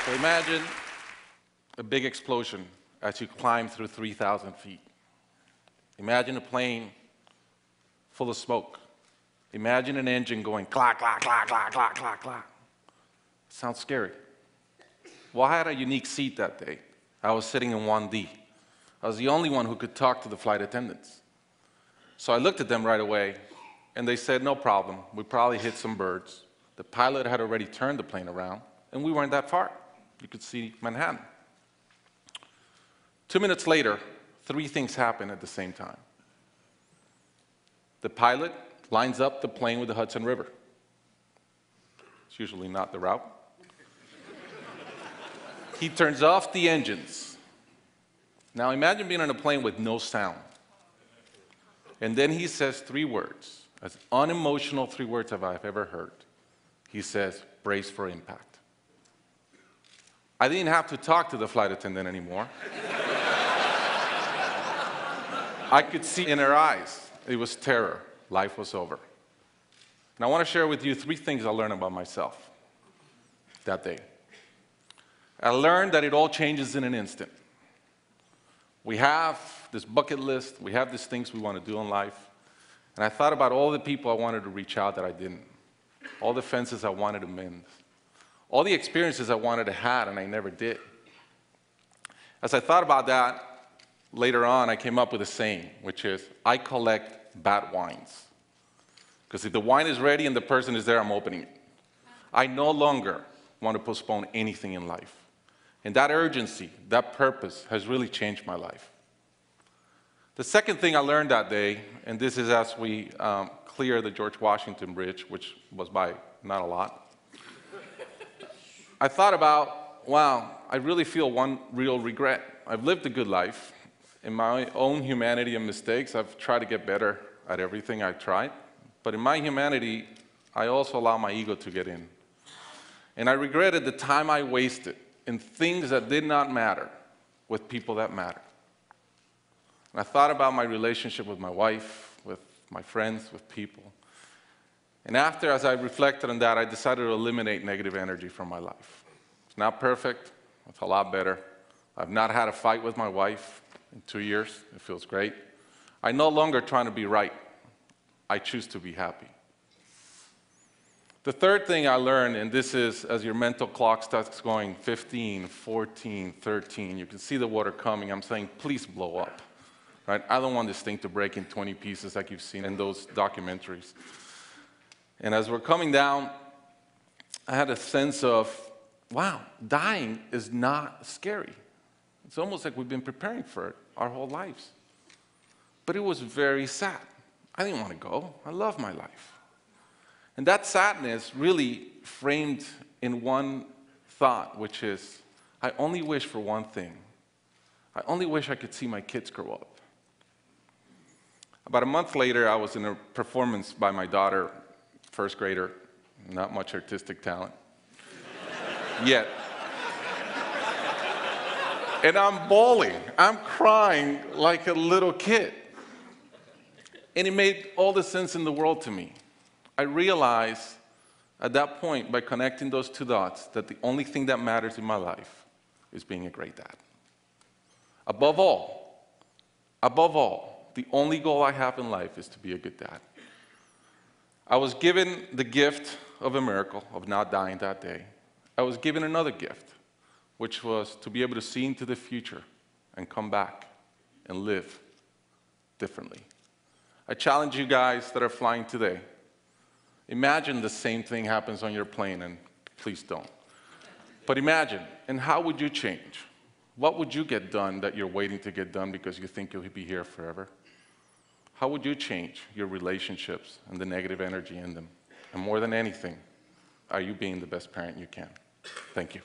So imagine a big explosion as you climb through 3,000 feet. Imagine a plane full of smoke. Imagine an engine going clack, clack, clack, clack, clack, clack, clack. Sounds scary. Well, I had a unique seat that day. I was sitting in 1D. I was the only one who could talk to the flight attendants. So I looked at them right away, and they said, no problem. We probably hit some birds. The pilot had already turned the plane around, and we weren't that far. You could see Manhattan. 2 minutes later, 3 things happened at the same time. The pilot lines up the plane with the Hudson River. It's usually not the route. He turns off the engines. Now imagine being on a plane with no sound. And then he says 3 words, as unemotional 3 words as I've ever heard. He says, brace for impact. I didn't have to talk to the flight attendant anymore. I could see in her eyes, it was terror. Life was over. And I want to share with you 3 things I learned about myself that day. I learned that it all changes in an instant. We have this bucket list, we have these things we want to do in life, and I thought about all the people I wanted to reach out that I didn't, all the fences I wanted to mend, all the experiences I wanted to have and I never did. As I thought about that, later on I came up with a saying, which is, I collect bad wines. Because if the wine is ready and the person is there, I'm opening it. I no longer want to postpone anything in life. And that urgency, that purpose has really changed my life. The second thing I learned that day, and this is as we clear the George Washington Bridge, which was by not a lot, I thought about, wow, I really feel one real regret. I've lived a good life. In my own humanity and mistakes, I've tried to get better at everything I've tried. But in my humanity, I also allow my ego to get in. And I regretted the time I wasted in things that did not matter with people that matter. And I thought about my relationship with my wife, with my friends, with people. And after, as I reflected on that, I decided to eliminate negative energy from my life. It's not perfect. It's a lot better. I've not had a fight with my wife in 2 years. It feels great. I'm no longer trying to be right. I choose to be happy. The third thing I learned, and this is as your mental clock starts going 15, 14, 13, you can see the water coming. I'm saying, please blow up. Right? I don't want this thing to break in 20 pieces like you've seen in those documentaries. And as we're coming down, I had a sense of, wow, dying is not scary. It's almost like we've been preparing for it our whole lives. But it was very sad. I didn't want to go. I love my life. And that sadness really framed in one thought, which is, I only wish for one thing. I only wish I could see my kids grow up. About a month later, I was in a performance by my daughter, first grader, not much artistic talent, yet. And I'm bawling, I'm crying like a little kid. And it made all the sense in the world to me. I realized at that point, by connecting those 2 dots, that the only thing that matters in my life is being a great dad. Above all, the only goal I have in life is to be a good dad. I was given the gift of a miracle of not dying that day. I was given another gift, which was to be able to see into the future and come back and live differently. I challenge you guys that are flying today. Imagine the same thing happens on your plane, and please don't. But imagine, and how would you change? What would you get done that you're waiting to get done because you think you'll be here forever? How would you change your relationships and the negative energy in them? And more than anything, are you being the best parent you can? Thank you.